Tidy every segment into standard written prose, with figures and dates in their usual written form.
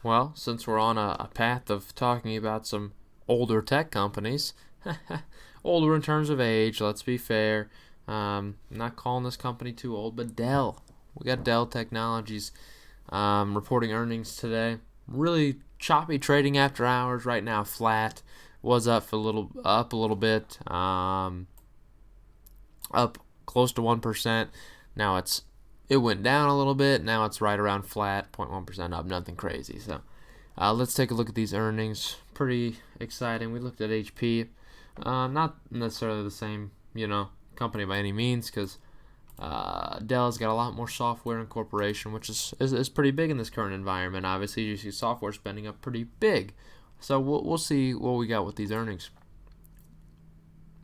Well, since we're on a path of talking about some older tech companies, older in terms of age, let's be fair. I'm not calling this company too old, but Dell. We got Dell Technologies reporting earnings today. Really choppy trading after hours. Right now, flat. Was up a little bit. Up close to 1%. Now it went down a little bit. Now it's right around flat, 0.1% up. Nothing crazy. So let's take a look at these earnings. Pretty exciting. We looked at HP. Not necessarily the same, company by any means, because Dell's got a lot more software incorporation, which is pretty big in this current environment. Obviously, you see software spending up pretty big. So we'll see what we got with these earnings.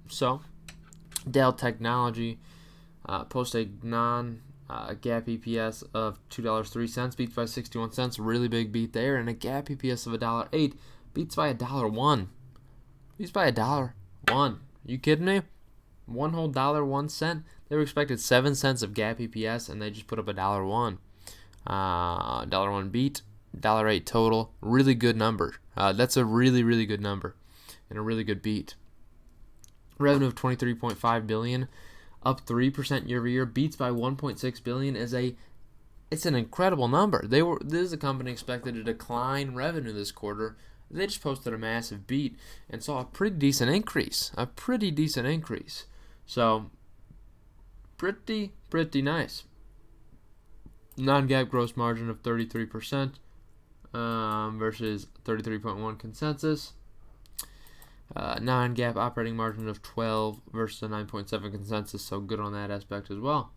So Dell Technology posts a non-GAAP EPS of $2.03, beats by 61 cents. Really big beat there, and a GAAP EPS of $1.08, beats by $1.01. Beats by $1.01. You kidding me? One whole $1.01. They were expected 7 cents of GAAP EPS, and they just put up $1.01. $1.01 beat, $1.08 total. Really good number. That's a really, really good number, and a really good beat. Revenue of $23.5 billion, up 3% year over year. Beats by $1.6 billion it's an incredible number. This is a company expected to decline revenue this quarter. They just posted a massive beat and saw a pretty decent increase. So pretty nice. Non-GAAP gross margin of 33% versus 33.1 consensus. Non-GAAP operating margin of 12 versus a 9.7 consensus, so good on that aspect as well.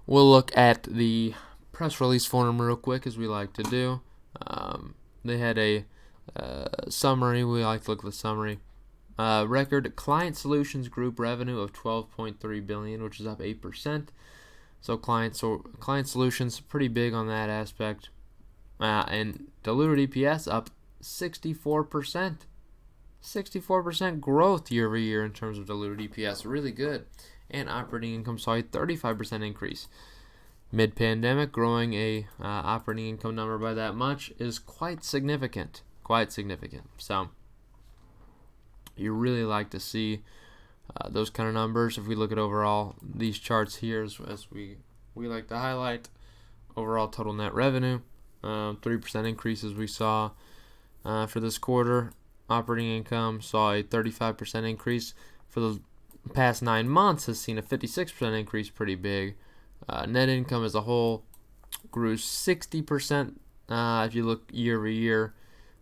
We'll look at the press release form real quick, as we like to do. They had a summary. We like to look at the summary. Record Client Solutions Group revenue of $12.3 billion, which is up 8%. So Client Solutions, pretty big on that aspect. And diluted EPS up 64%. 64% growth year over year in terms of diluted EPS. Really good. And operating income saw a 35% increase. Mid-pandemic, growing a operating income number by that much is quite significant. So you really like to see those kind of numbers. If we look at overall these charts here, as we like to highlight, overall total net revenue, 3% increases we saw for this quarter. Operating income saw a 35% increase. For the past 9 months has seen a 56% increase, pretty big. Net income as a whole grew 60% if you look year over year.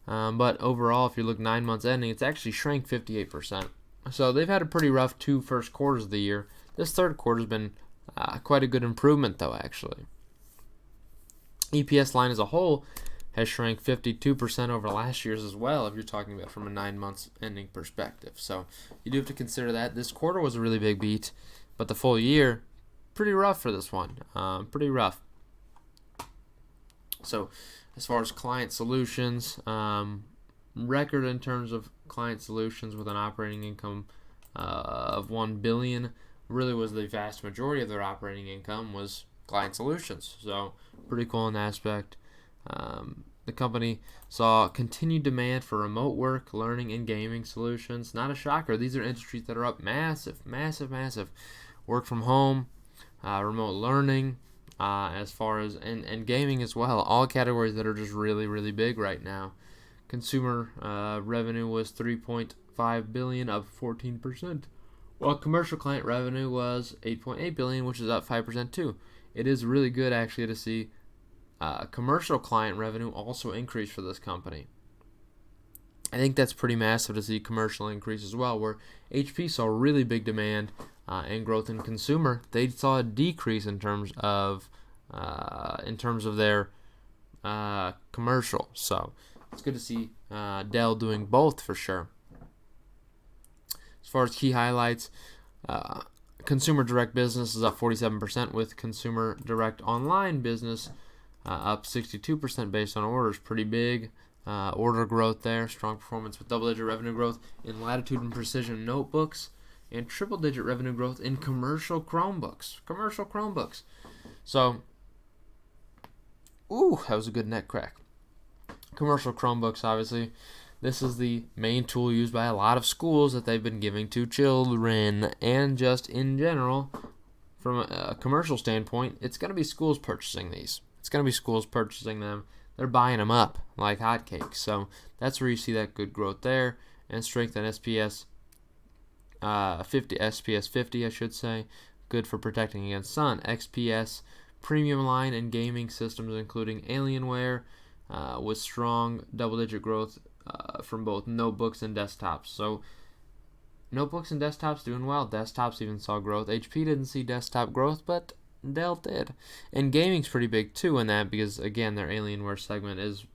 But overall, if you look 9 months ending, it's actually shrank 58%. So they've had a pretty rough 2 first quarters of the year. This third quarter's been quite a good improvement, though, actually. EPS line as a whole has shrank 52% over last year's as well, if you're talking about from a 9 months ending perspective. So you do have to consider that. This quarter was a really big beat, but the full year, pretty rough for this one. Pretty rough. So as far as Client Solutions, record in terms of Client Solutions with an operating income of $1 billion. Really was the vast majority of their operating income was Client Solutions. So pretty cool in that aspect. The company saw continued demand for remote work, learning, and gaming solutions. Not a shocker. These are industries that are up massive. Work from home, remote learning, as far as and gaming as well. All categories that are just really, really big right now. Consumer revenue was $3.5 billion, up 14%. While commercial client revenue was $8.8 billion, which is up 5% too. It is really good actually to see commercial client revenue also increase for this company. I think that's pretty massive to see commercial increase as well, where HP saw really big demand and growth in consumer. They saw a decrease in terms of their commercial. So it's good to see Dell doing both for sure. As far as key highlights, consumer direct business is up 47%, with consumer direct online business up 62% based on orders. Pretty big order growth there. Strong performance with double-digit revenue growth in Latitude and Precision notebooks, and triple-digit revenue growth in commercial Chromebooks. So Ooh, that was a good neck crack. Commercial Chromebooks, obviously. This is the main tool used by a lot of schools that they've been giving to children, and just in general, from a commercial standpoint, it's going to be schools purchasing these. It's going to be schools purchasing them. They're buying them up like hotcakes. So that's where you see that good growth there, and strength in SPS 50, I should say. Good for protecting against sun. XPS premium line and gaming systems, including Alienware, with strong double-digit growth from both notebooks and desktops. So notebooks and desktops doing well. Desktops even saw growth. HP didn't see desktop growth, but Dell did. And gaming's pretty big too in that, because again, their Alienware segment is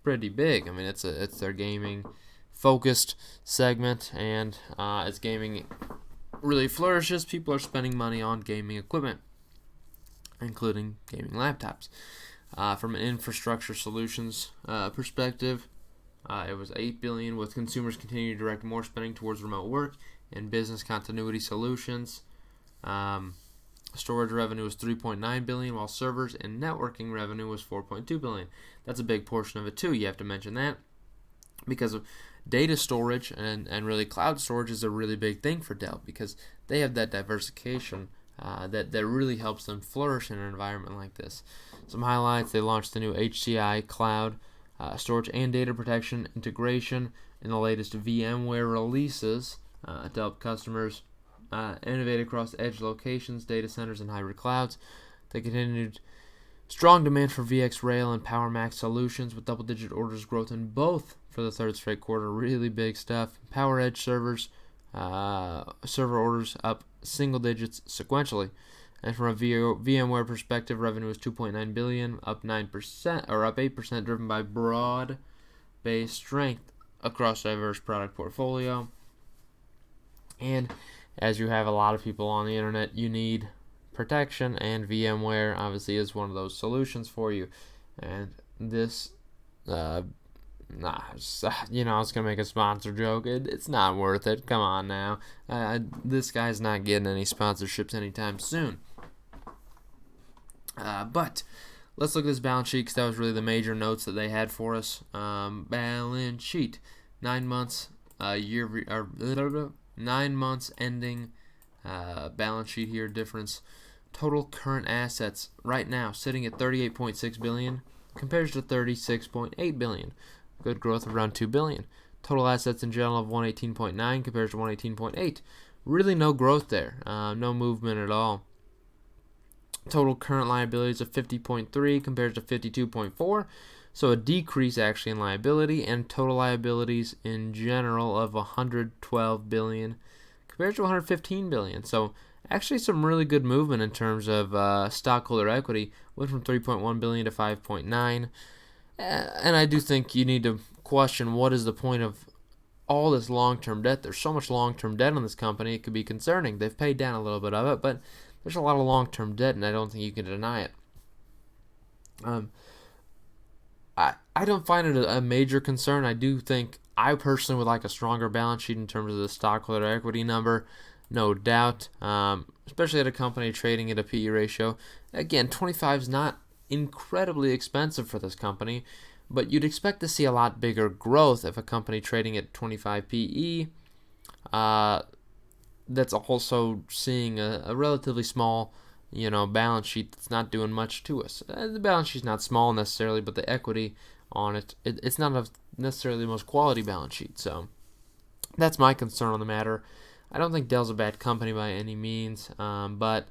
pretty big. I mean, it's their gaming focused segment, and as gaming really flourishes, people are spending money on gaming equipment, including gaming laptops. From an infrastructure solutions perspective, it was $8 billion, with consumers continuing to direct more spending towards remote work and business continuity solutions. Storage revenue was $3.9 billion, while servers and networking revenue was $4.2 billion. That's a big portion of it too. You have to mention that, because of data storage and really cloud storage is a really big thing for Dell, because they have that diversification that really helps them flourish in an environment like this. Some highlights: they launched the new HCI cloud storage and data protection integration in the latest VMware releases to help customers innovate across edge locations, data centers, and hybrid clouds. They continued strong demand for VxRail and PowerMax solutions, with double-digit orders growth in both for the third straight quarter. Really big stuff. PowerEdge servers, server orders up single digits sequentially. And from a VMware perspective, revenue was $2.9 billion, up 9% or up 8%, driven by broad-based strength across a diverse product portfolio. And as you have a lot of people on the internet, you need protection, and VMware obviously is one of those solutions for you. And this, I was gonna make a sponsor joke. It's not worth it. Come on now. This guy's not getting any sponsorships anytime soon. But let's look at this balance sheet, because that was really the major notes that they had for us. Balance sheet, 9 months, 9 months ending balance sheet here. Difference. Total current assets right now sitting at $38.6 billion, compares to $36.8 billion. Good growth of around $2 billion. Total assets in general of $118.9 compares to $118.8. Really no growth there. No movement at all. Total current liabilities of $50.3 compares to $52.4. So a decrease actually in liability, and total liabilities in general of $112 billion compared to $115 billion. So actually some really good movement in terms of stockholder equity. Went from $3.1 billion to $5.9. And I do think you need to question, what is the point of all this long-term debt? There's so much long-term debt on this company, it could be concerning. They've paid down a little bit of it, but there's a lot of long-term debt, and I don't think you can deny it. I don't find it a major concern. I do think I personally would like a stronger balance sheet in terms of the stockholder equity number, no doubt, especially at a company trading at a PE ratio. Again, 25 is not incredibly expensive for this company, but you'd expect to see a lot bigger growth if a company trading at 25 PE that's also seeing a relatively small balance sheet that's not doing much to us. The balance sheet's not small necessarily, but the equity on it's not necessarily the most quality balance sheet. So that's my concern on the matter. I don't think Dell's a bad company by any means, but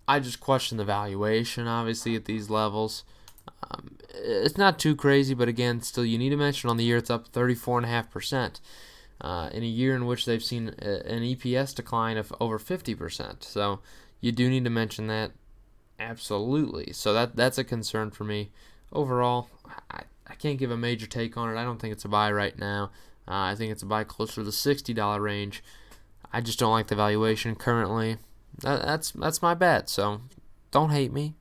I just question the valuation, obviously, at these levels. It's not too crazy, but again, still, you need to mention on the year it's up 34.5%. In a year in which they've seen an EPS decline of over 50%. So you do need to mention that, absolutely. So that's a concern for me. Overall, I can't give a major take on it. I don't think it's a buy right now. I think it's a buy closer to the $60 range. I just don't like the valuation currently. That's my bet, so don't hate me.